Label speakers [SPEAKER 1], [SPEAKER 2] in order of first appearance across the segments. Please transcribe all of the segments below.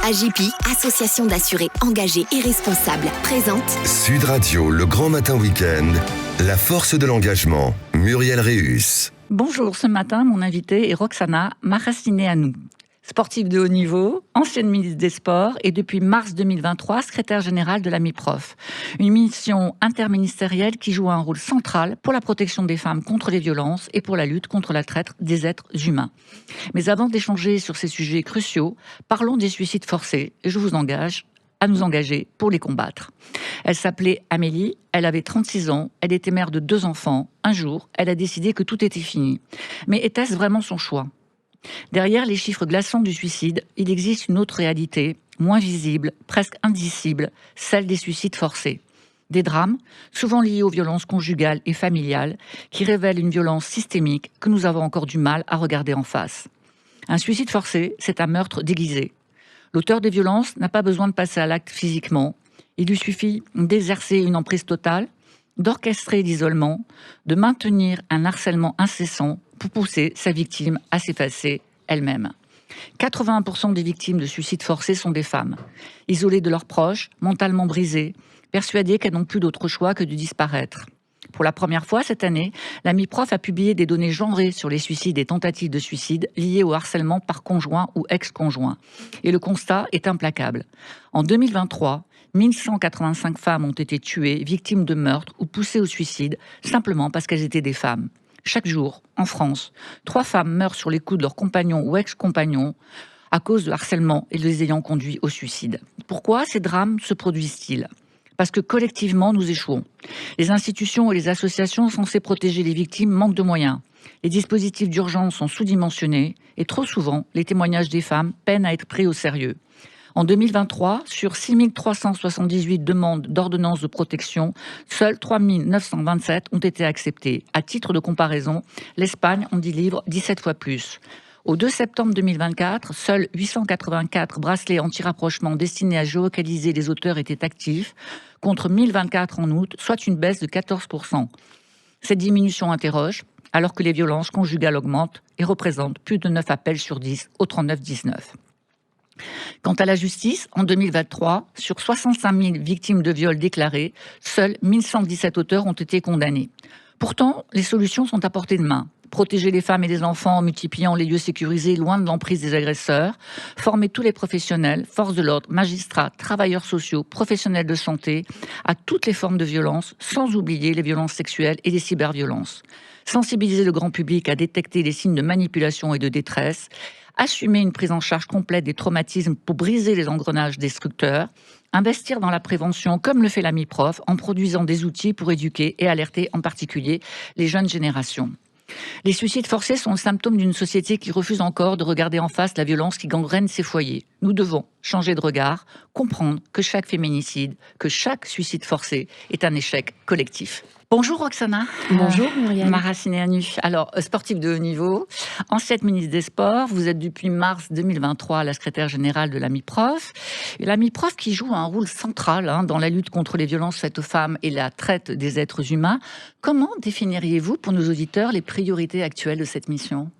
[SPEAKER 1] AJPI, association d'assurés engagés et responsables, présente
[SPEAKER 2] Sud Radio, le grand matin week-end, la force de l'engagement, Muriel Réus.
[SPEAKER 3] Bonjour, ce matin, mon invité est Roxana Maracineanu. Sportive de haut niveau, ancienne ministre des Sports et depuis mars 2023, secrétaire générale de la MIPROF. Une mission interministérielle qui joue un rôle central pour la protection des femmes contre les violences et pour la lutte contre la traite des êtres humains. Mais avant d'échanger sur ces sujets cruciaux, parlons des suicides forcés et je vous engage à nous engager pour les combattre. Elle s'appelait Amélie, elle avait 36 ans, elle était mère de 2 enfants. Un jour, elle a décidé que tout était fini. Mais était-ce vraiment son choix ? Derrière les chiffres glaçants du suicide, il existe une autre réalité, moins visible, presque indicible, celle des suicides forcés. Des drames, souvent liés aux violences conjugales et familiales, qui révèlent une violence systémique que nous avons encore du mal à regarder en face. Un suicide forcé, c'est un meurtre déguisé. L'auteur des violences n'a pas besoin de passer à l'acte physiquement. Il lui suffit d'exercer une emprise totale, d'orchestrer l'isolement, de maintenir un harcèlement incessant pour pousser sa victime à s'effacer elle-même. 81% des victimes de suicides forcés sont des femmes, isolées de leurs proches, mentalement brisées, persuadées qu'elles n'ont plus d'autre choix que de disparaître. Pour la première fois cette année, la MIPROF a publié des données genrées sur les suicides et tentatives de suicide liées au harcèlement par conjoint ou ex-conjoint. Et le constat est implacable. En 2023, 1185 femmes ont été tuées, victimes de meurtres ou poussées au suicide, simplement parce qu'elles étaient des femmes. Chaque jour, en France, 3 femmes meurent sur les coups de leurs compagnons ou ex-compagnons à cause de harcèlement et les ayant conduits au suicide. Pourquoi ces drames se produisent-ils ? Parce que collectivement, nous échouons. Les institutions et les associations censées protéger les victimes manquent de moyens. Les dispositifs d'urgence sont sous-dimensionnés et trop souvent, les témoignages des femmes peinent à être pris au sérieux. En 2023, sur 6 378 demandes d'ordonnance de protection, seules 3 927 ont été acceptées. À titre de comparaison, l'Espagne en délivre 17 fois plus. Au 2 septembre 2024, seuls 884 bracelets anti-rapprochement destinés à géolocaliser les auteurs étaient actifs, contre 1024 en août, soit une baisse de 14%. Cette diminution interroge, alors que les violences conjugales augmentent et représentent plus de 9 appels sur 10 au 3919. Quant à la justice, en 2023, sur 65 000 victimes de viols déclarées, seuls 1117 auteurs ont été condamnés. Pourtant, les solutions sont à portée de main. Protéger les femmes et les enfants en multipliant les lieux sécurisés loin de l'emprise des agresseurs, former tous les professionnels, forces de l'ordre, magistrats, travailleurs sociaux, professionnels de santé, à toutes les formes de violence, sans oublier les violences sexuelles et les cyberviolences. Sensibiliser le grand public à détecter les signes de manipulation et de détresse, assumer une prise en charge complète des traumatismes pour briser les engrenages destructeurs, investir dans la prévention comme le fait la MIPROF en produisant des outils pour éduquer et alerter en particulier les jeunes générations. Les suicides forcés sont le symptôme d'une société qui refuse encore de regarder en face la violence qui gangrène ses foyers. Nous devons changer de regard, comprendre que chaque féminicide, que chaque suicide forcé est un échec collectif. Bonjour Roxana.
[SPEAKER 4] Bonjour Muriel.
[SPEAKER 3] Maracineanu. Alors, sportive de haut niveau, ancienne ministre des Sports, vous êtes depuis mars 2023 la secrétaire générale de la MIPROF. Et la MIPROF qui joue un rôle central dans la lutte contre les violences faites aux femmes et la traite des êtres humains. Comment définiriez-vous pour nos auditeurs les priorités actuelles de cette mission ?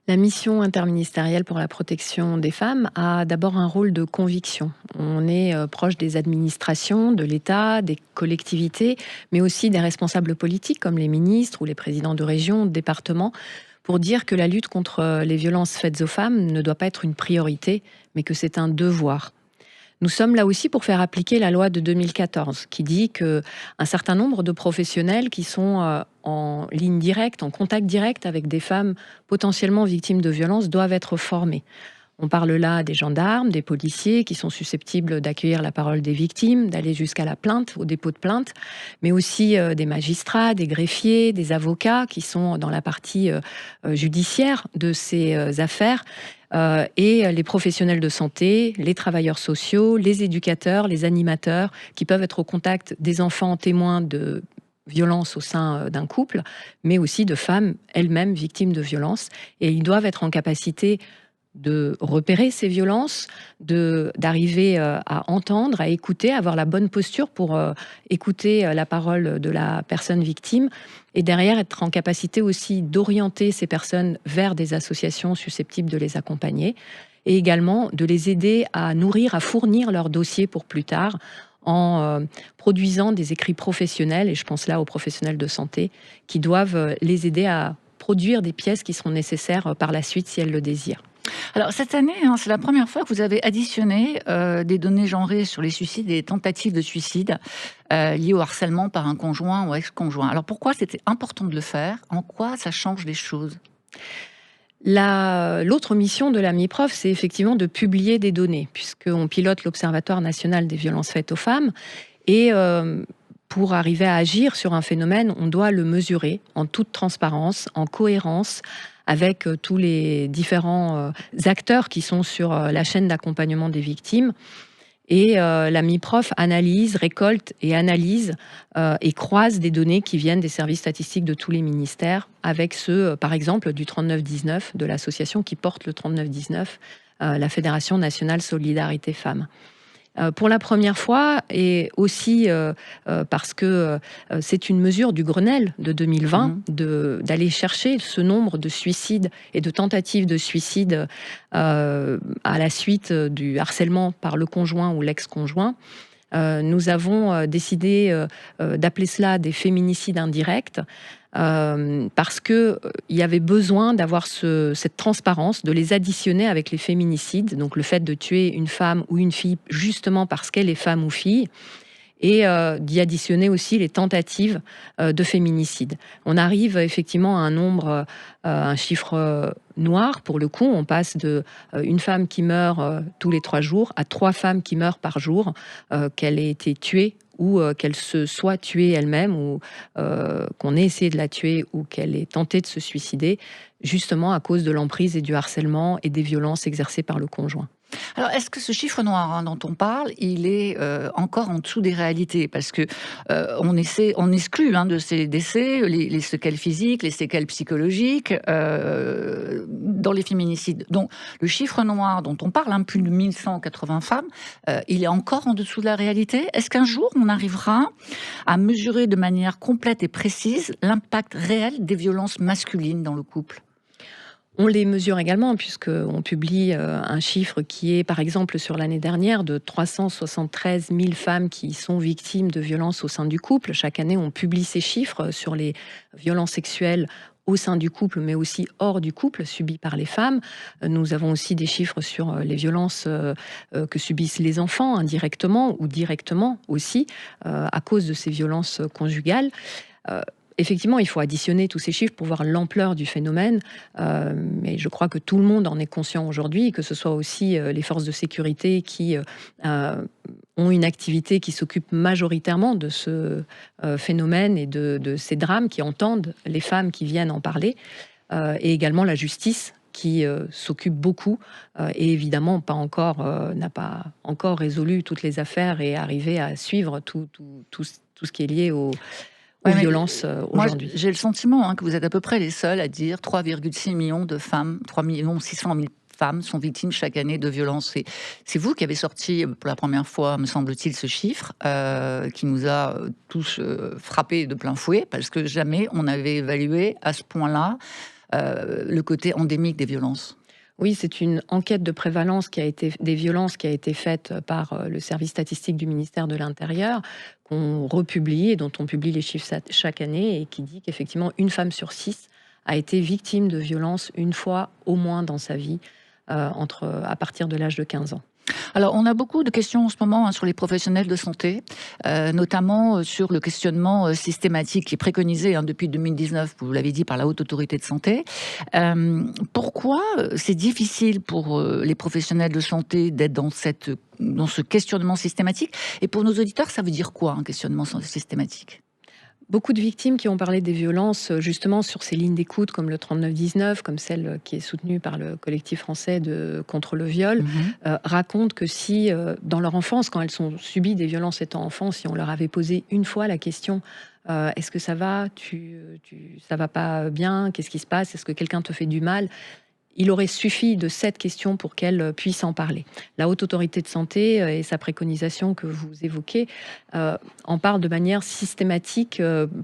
[SPEAKER 4] La mission interministérielle pour la protection des femmes a d'abord un rôle de conviction. On est proche des administrations, de l'État, des collectivités, mais aussi des responsables politiques comme les ministres ou les présidents de régions, de départements, pour dire que la lutte contre les violences faites aux femmes ne doit pas être une priorité, mais que c'est un devoir. Nous sommes là aussi pour faire appliquer la loi de 2014 qui dit qu'un certain nombre de professionnels qui sont en ligne directe, en contact direct avec des femmes potentiellement victimes de violences doivent être formés. On parle là des gendarmes, des policiers qui sont susceptibles d'accueillir la parole des victimes, d'aller jusqu'à la plainte, au dépôt de plainte, mais aussi des magistrats, des greffiers, des avocats qui sont dans la partie judiciaire de ces affaires, et les professionnels de santé, les travailleurs sociaux, les éducateurs, les animateurs qui peuvent être au contact des enfants témoins de violences au sein d'un couple, mais aussi de femmes elles-mêmes victimes de violences. Et ils doivent être en capacité de repérer ces violences, d'arriver à entendre, à écouter, à avoir la bonne posture pour écouter la parole de la personne victime et derrière être en capacité aussi d'orienter ces personnes vers des associations susceptibles de les accompagner. et également de les aider à nourrir, à fournir leur dossier pour plus tard, en produisant des écrits professionnels, et je pense là aux professionnels de santé, qui doivent les aider à produire des pièces qui seront nécessaires par la suite si elles le désirent.
[SPEAKER 3] Alors cette année, c'est la première fois que vous avez additionné des données genrées sur les suicides et les tentatives de suicide liées au harcèlement par un conjoint ou ex-conjoint. Alors pourquoi c'était important de le faire? En quoi ça change les choses?
[SPEAKER 4] L'autre mission de la MIPROF, c'est effectivement de publier des données, puisqu'on pilote l'Observatoire national des violences faites aux femmes. Et pour arriver à agir sur un phénomène, on doit le mesurer en toute transparence, en cohérence, avec tous les différents acteurs qui sont sur la chaîne d'accompagnement des victimes. Et la MIPROF analyse, récolte et analyse et croise des données qui viennent des services statistiques de tous les ministères, avec ceux, par exemple, du 3919, de l'association qui porte le 3919, la Fédération nationale Solidarité Femmes. Pour la première fois, et aussi parce que c'est une mesure du Grenelle de 2020, d'aller chercher ce nombre de suicides et de tentatives de suicide à la suite du harcèlement par le conjoint ou l'ex-conjoint. Nous avons décidé d'appeler cela des féminicides indirects, parce qu'il y avait besoin d'avoir cette transparence, de les additionner avec les féminicides, donc le fait de tuer une femme ou une fille justement parce qu'elle est femme ou fille, et d'y additionner aussi les tentatives de féminicide. On arrive effectivement à un nombre, un chiffre noir pour le coup. On passe de une femme qui meurt tous les 3 jours à 3 femmes qui meurent par jour, qu'elle ait été tuée ou qu'elle se soit tuée elle-même, ou qu'on ait essayé de la tuer, ou qu'elle ait tenté de se suicider, justement à cause de l'emprise et du harcèlement et des violences exercées par le conjoint.
[SPEAKER 3] Alors, est-ce que ce chiffre noir dont on parle, il est encore en dessous des réalités? Parce que on exclut de ces décès les séquelles physiques, les séquelles psychologiques dans les féminicides. Donc, le chiffre noir dont on parle, plus de 1180 femmes, il est encore en dessous de la réalité. Est-ce qu'un jour, on arrivera à mesurer de manière complète et précise l'impact réel des violences masculines dans le couple?
[SPEAKER 4] On les mesure également, puisqu'on publie un chiffre qui est, par exemple, sur l'année dernière, de 373 000 femmes qui sont victimes de violences au sein du couple. Chaque année, on publie ces chiffres sur les violences sexuelles au sein du couple, mais aussi hors du couple, subies par les femmes. Nous avons aussi des chiffres sur les violences que subissent les enfants, indirectement ou directement aussi, à cause de ces violences conjugales. Effectivement, il faut additionner tous ces chiffres pour voir l'ampleur du phénomène, mais je crois que tout le monde en est conscient aujourd'hui, que ce soit aussi les forces de sécurité qui ont une activité qui s'occupe majoritairement de ce phénomène et de ces drames, qui entendent les femmes qui viennent en parler, et également la justice qui s'occupe beaucoup et évidemment n'a pas encore résolu toutes les affaires et arrivé à suivre tout ce qui est lié aux violences aujourd'hui.
[SPEAKER 3] J'ai le sentiment que vous êtes à peu près les seuls à dire 3,6 millions de femmes, 3 600 000 femmes sont victimes chaque année de violences. C'est vous qui avez sorti pour la première fois, me semble-t-il, ce chiffre qui nous a tous frappés de plein fouet, parce que jamais on avait évalué à ce point-là le côté endémique des violences.
[SPEAKER 4] Oui, c'est une enquête de prévalence des violences qui a été faite par le service statistique du ministère de l'Intérieur, qu'on republie et dont on publie les chiffres chaque année, et qui dit qu'effectivement, 1 femme sur 6 a été victime de violences une fois au moins dans sa vie, à partir de l'âge de 15 ans.
[SPEAKER 3] Alors, on a beaucoup de questions en ce moment sur les professionnels de santé, notamment sur le questionnement systématique qui est préconisé depuis 2019, vous l'avez dit, par la Haute Autorité de Santé. Pourquoi c'est difficile pour les professionnels de santé d'être dans ce questionnement systématique? Et pour nos auditeurs, ça veut dire quoi, un questionnement systématique?
[SPEAKER 4] Beaucoup de victimes qui ont parlé des violences justement sur ces lignes d'écoute comme le 3919, comme celle qui est soutenue par le collectif français contre le viol, racontent que si dans leur enfance, quand elles ont subi des violences étant enfants, si on leur avait posé une fois la question est-ce que ça va, ça va pas bien, qu'est-ce qui se passe, est-ce que quelqu'un te fait du mal, il aurait suffi de cette question pour qu'elle puisse en parler. La Haute Autorité de Santé et sa préconisation que vous évoquez en parle de manière systématique,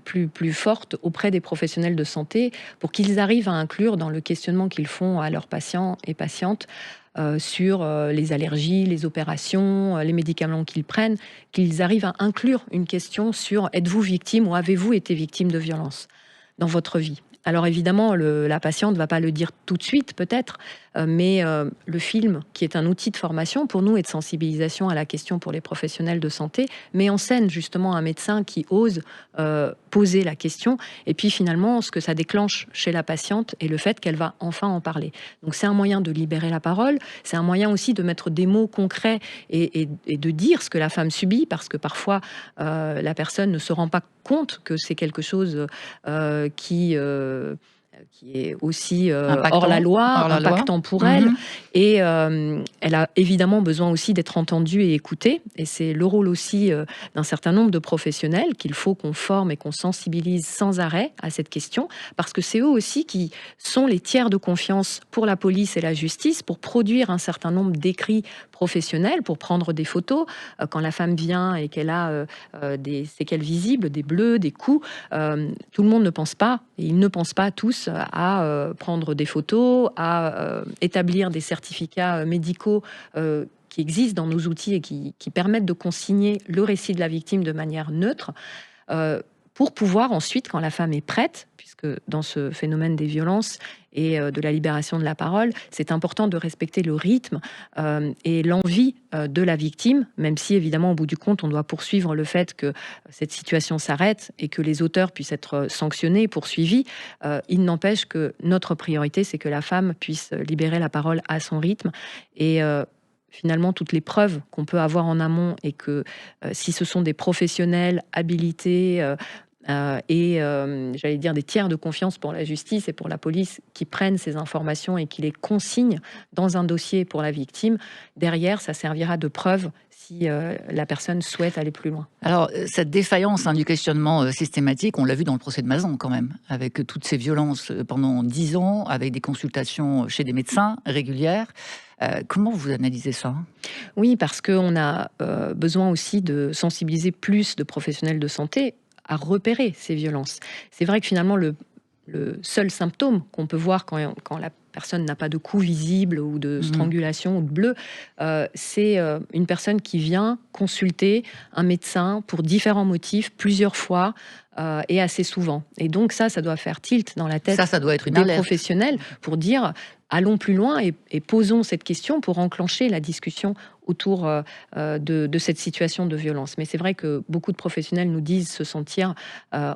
[SPEAKER 4] plus forte auprès des professionnels de santé, pour qu'ils arrivent à inclure dans le questionnement qu'ils font à leurs patients et patientes sur les allergies, les opérations, les médicaments qu'ils prennent, qu'ils arrivent à inclure une question sur êtes-vous victime ou avez-vous été victime de violence dans votre vie. Alors évidemment, la patiente ne va pas le dire tout de suite peut-être, mais le film, qui est un outil de formation pour nous et de sensibilisation à la question pour les professionnels de santé, met en scène justement un médecin qui ose poser la question, et puis finalement ce que ça déclenche chez la patiente et le fait qu'elle va enfin en parler. Donc c'est un moyen de libérer la parole, c'est un moyen aussi de mettre des mots concrets et de dire ce que la femme subit, parce que parfois la personne ne se rend pas compte que c'est quelque chose qui est aussi hors la loi, impactant pour elle. Et elle a évidemment besoin aussi d'être entendue et écoutée. Et c'est le rôle aussi d'un certain nombre de professionnels qu'il faut qu'on forme et qu'on sensibilise sans arrêt à cette question, parce que c'est eux aussi qui sont les tiers de confiance pour la police et la justice, pour produire un certain nombre d'écrits professionnels, pour prendre des photos. Quand la femme vient et qu'elle a des séquelles visibles, des bleus, des coups, tout le monde ne pense pas, et ils ne pensent pas tous à prendre des photos, à établir des certificats médicaux qui existent dans nos outils et qui permettent de consigner le récit de la victime de manière neutre, pour pouvoir ensuite, quand la femme est prête, puisque dans ce phénomène des violences et de la libération de la parole, c'est important de respecter le rythme et l'envie de la victime, même si évidemment au bout du compte on doit poursuivre le fait que cette situation s'arrête et que les auteurs puissent être sanctionnés, poursuivis. Il n'empêche que notre priorité, c'est que la femme puisse libérer la parole à son rythme, et finalement toutes les preuves qu'on peut avoir en amont, et que si ce sont des professionnels habilités et j'allais dire des tiers de confiance pour la justice et pour la police qui prennent ces informations et qui les consignent dans un dossier pour la victime, derrière ça servira de preuve si la personne souhaite aller plus loin.
[SPEAKER 3] Alors, cette défaillance du questionnement systématique, on l'a vu dans le procès de Mazan quand même, avec toutes ces violences pendant 10 ans, avec des consultations chez des médecins régulières. Comment vous analysez ça ?
[SPEAKER 4] Oui, parce qu'on a besoin aussi de sensibiliser plus de professionnels de santé à repérer ces violences. C'est vrai que finalement, le seul symptôme qu'on peut voir quand la personne n'a pas de coup visible ou de strangulation ou de bleu, c'est une personne qui vient consulter un médecin pour différents motifs, plusieurs fois et assez souvent. Et donc ça doit faire tilt dans la tête
[SPEAKER 3] ça doit être une
[SPEAKER 4] des
[SPEAKER 3] alerte.
[SPEAKER 4] professionnels pour dire allons plus loin et posons cette question pour enclencher la discussion autour de cette situation de violence. Mais c'est vrai que beaucoup de professionnels nous disent se sentir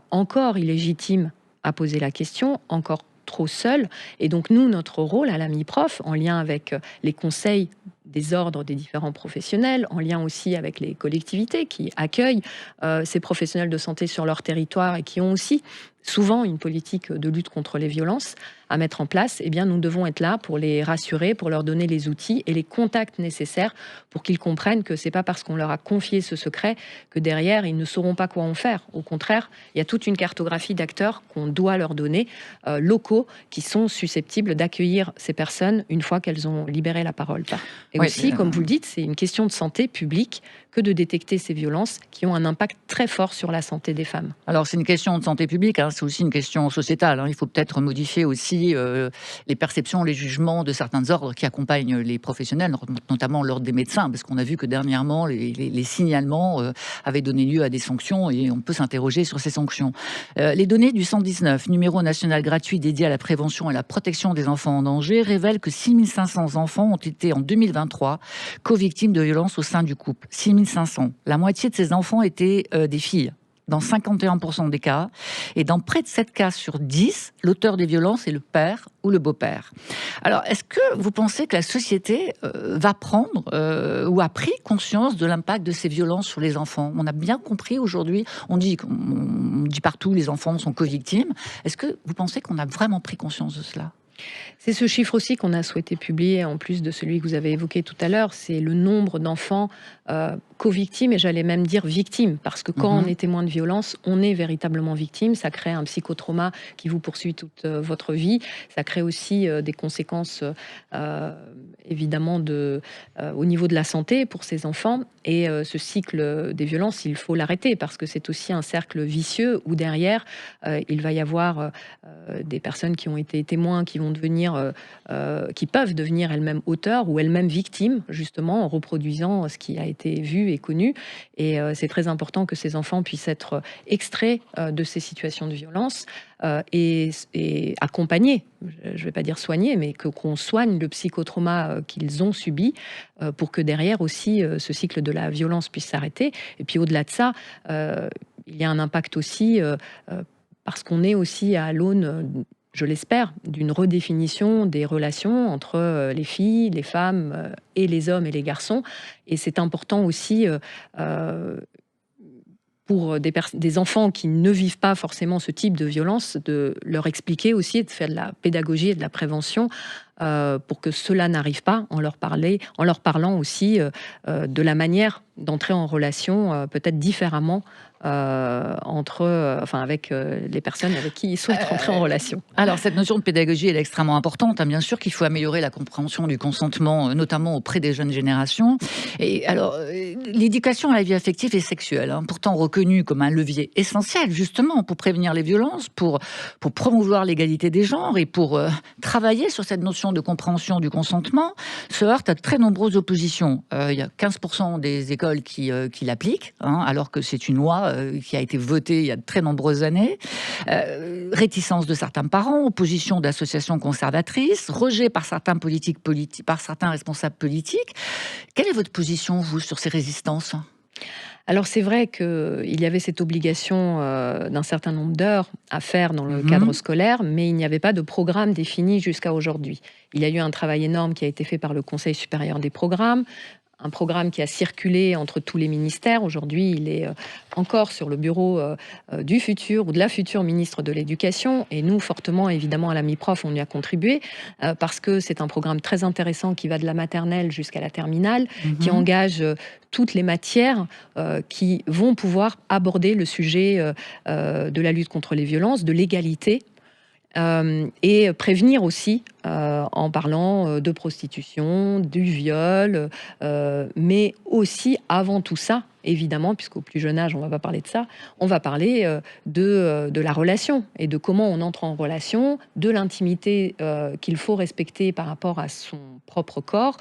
[SPEAKER 4] encore illégitimes à poser la question, encore trop seuls. Et donc nous, notre rôle à la MIPROF, en lien avec les conseils des ordres des différents professionnels, en lien aussi avec les collectivités qui accueillent ces professionnels de santé sur leur territoire et qui ont aussi souvent une politique de lutte contre les violences à mettre en place, eh bien, nous devons être là pour les rassurer, pour leur donner les outils et les contacts nécessaires pour qu'ils comprennent que c'est pas parce qu'on leur a confié ce secret que derrière, ils ne sauront pas quoi en faire. Au contraire, il y a toute une cartographie d'acteurs qu'on doit leur donner, locaux, qui sont susceptibles d'accueillir ces personnes une fois qu'elles ont libéré la parole. Et aussi, comme vous le dites, c'est une question de santé publique que de détecter ces violences qui ont un impact très fort sur la santé des femmes.
[SPEAKER 3] Alors, c'est une question de santé publique, c'est aussi une question sociétale. Il faut peut-être modifier aussi les perceptions, les jugements de certains ordres qui accompagnent les professionnels, notamment l'ordre des médecins, parce qu'on a vu que dernièrement, les signalements avaient donné lieu à des sanctions et on peut s'interroger sur ces sanctions. Les données du 119, numéro national gratuit dédié à la prévention et à la protection des enfants en danger, révèlent que 6500 enfants ont été en 2023 co-victimes de violences au sein du couple. 6500. La moitié de ces enfants étaient des filles, dans 51% des cas. Et dans près de 7 cas sur 10, l'auteur des violences est le père ou le beau-père. Alors, est-ce que vous pensez que la société va prendre ou a pris conscience de l'impact de ces violences sur les enfants ? On a bien compris aujourd'hui, on dit partout les enfants sont co-victimes. Est-ce que vous pensez qu'on a vraiment pris conscience de cela ?
[SPEAKER 4] C'est ce chiffre aussi qu'on a souhaité publier, en plus de celui que vous avez évoqué tout à l'heure. C'est le nombre d'enfants co-victimes, et j'allais même dire victimes, parce que quand on est témoin de violence, on est véritablement victime. Ça crée un psychotrauma qui vous poursuit toute votre vie. Ça crée aussi des conséquences évidemment au niveau de la santé pour ces enfants. Et ce cycle des violences, il faut l'arrêter parce que c'est aussi un cercle vicieux où derrière, il va y avoir des personnes qui ont été témoins, qui peuvent devenir elles-mêmes auteurs ou elles-mêmes victimes, justement, en reproduisant ce qui a été vu et connu. Et c'est très important que ces enfants puissent être extraits de ces situations de violence et accompagnés, je ne vais pas dire soignés, mais qu'on soigne le psychotrauma qu'ils ont subi pour que derrière aussi ce cycle de la violence puisse s'arrêter. Et puis au-delà de ça, il y a un impact aussi parce qu'on est aussi à l'aune, je l'espère, d'une redéfinition des relations entre les filles, les femmes et les hommes et les garçons. Et c'est important aussi pour des enfants qui ne vivent pas forcément ce type de violence, de leur expliquer aussi, de faire de la pédagogie et de la prévention pour que cela n'arrive pas, en leur parlant aussi de la manière d'entrer en relation peut-être différemment avec les personnes avec qui ils souhaitent rentrer en relation.
[SPEAKER 3] Alors, cette notion de pédagogie elle est extrêmement importante. Bien sûr qu'il faut améliorer la compréhension du consentement, notamment auprès des jeunes générations. Et alors, l'éducation à la vie affective et sexuelle, pourtant reconnue comme un levier essentiel, justement, pour prévenir les violences, pour promouvoir l'égalité des genres et pour travailler sur cette notion de compréhension du consentement, se heurte à de très nombreuses oppositions. Il y a 15% des écoles qui l'appliquent, alors que c'est une loi qui a été votée il y a de très nombreuses années. Réticence de certains parents, opposition d'associations conservatrices, rejet par certains par certains responsables politiques. Quelle est votre position, vous, sur ces résistances ?
[SPEAKER 4] Alors c'est vrai qu'il y avait cette obligation d'un certain nombre d'heures à faire dans le cadre scolaire, mais il n'y avait pas de programme défini jusqu'à aujourd'hui. Il y a eu un travail énorme qui a été fait par le Conseil supérieur des programmes, un programme qui a circulé entre tous les ministères. Aujourd'hui, il est encore sur le bureau du futur ou de la future ministre de l'Éducation. Et nous, fortement, évidemment, à la MIPROF, on y a contribué parce que c'est un programme très intéressant qui va de la maternelle jusqu'à la terminale, qui engage toutes les matières qui vont pouvoir aborder le sujet de la lutte contre les violences, de l'égalité. Et prévenir aussi en parlant de prostitution, du viol, mais aussi avant tout ça, évidemment, puisqu'au plus jeune âge, on ne va pas parler de ça, on va parler de la relation et de comment on entre en relation, de l'intimité qu'il faut respecter par rapport à son propre corps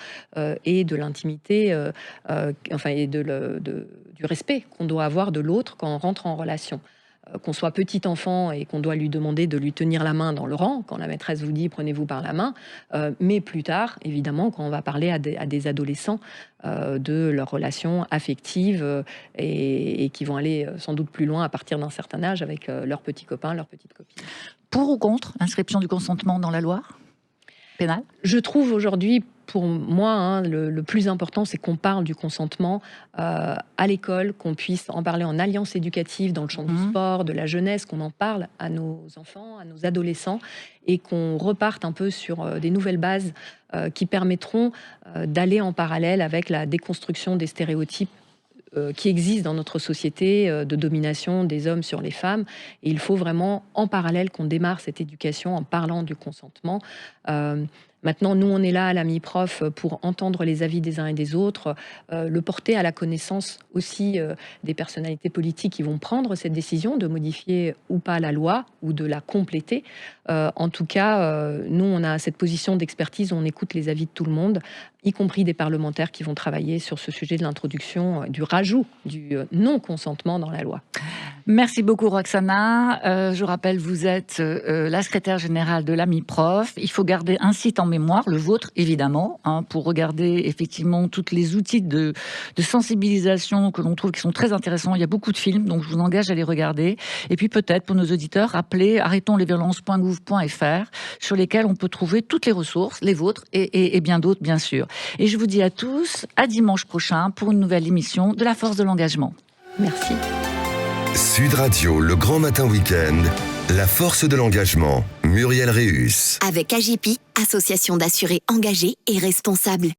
[SPEAKER 4] et de l'intimité, et du respect qu'on doit avoir de l'autre quand on rentre en relation. Qu'on soit petit enfant et qu'on doit lui demander de lui tenir la main dans le rang, quand la maîtresse vous dit « prenez-vous par la main », mais plus tard, évidemment, quand on va parler à des adolescents de leurs relations affectives et qui vont aller sans doute plus loin à partir d'un certain âge avec leurs petits copains, leurs petites copines.
[SPEAKER 3] Pour ou contre l'inscription du consentement dans la loi pénale ?
[SPEAKER 4] Je trouve aujourd'hui, pour moi, le plus important, c'est qu'on parle du consentement à l'école, qu'on puisse en parler en alliance éducative, dans le champ du sport, de la jeunesse, qu'on en parle à nos enfants, à nos adolescents, et qu'on reparte un peu sur des nouvelles bases qui permettront d'aller en parallèle avec la déconstruction des stéréotypes qui existent dans notre société de domination des hommes sur les femmes. Et il faut vraiment, en parallèle, qu'on démarre cette éducation en parlant du consentement. Maintenant, nous, on est là à la MIPROF pour entendre les avis des uns et des autres, le porter à la connaissance aussi des personnalités politiques qui vont prendre cette décision de modifier ou pas la loi ou de la compléter. En tout cas, nous, on a cette position d'expertise où on écoute les avis de tout le monde, y compris des parlementaires qui vont travailler sur ce sujet de l'introduction, du rajout du non-consentement dans la loi.
[SPEAKER 3] Merci beaucoup, Roxana. Je rappelle, vous êtes la secrétaire générale de la MIPROF. Il faut garder un site en mémoire, le vôtre, évidemment, pour regarder effectivement tous les outils de sensibilisation que l'on trouve qui sont très intéressants. Il y a beaucoup de films, donc je vous engage à les regarder. Et puis peut-être, pour nos auditeurs, rappelez arrêtonslesviolences.gouv.fr sur lesquels on peut trouver toutes les ressources, les vôtres et bien d'autres, bien sûr. Et je vous dis à tous, à dimanche prochain pour une nouvelle émission de La Force de l'Engagement.
[SPEAKER 4] Merci.
[SPEAKER 2] Sud Radio, le grand matin week-end, La Force de l'Engagement, Muriel Réus.
[SPEAKER 1] Avec AGEPI, association d'assurés engagés et responsables.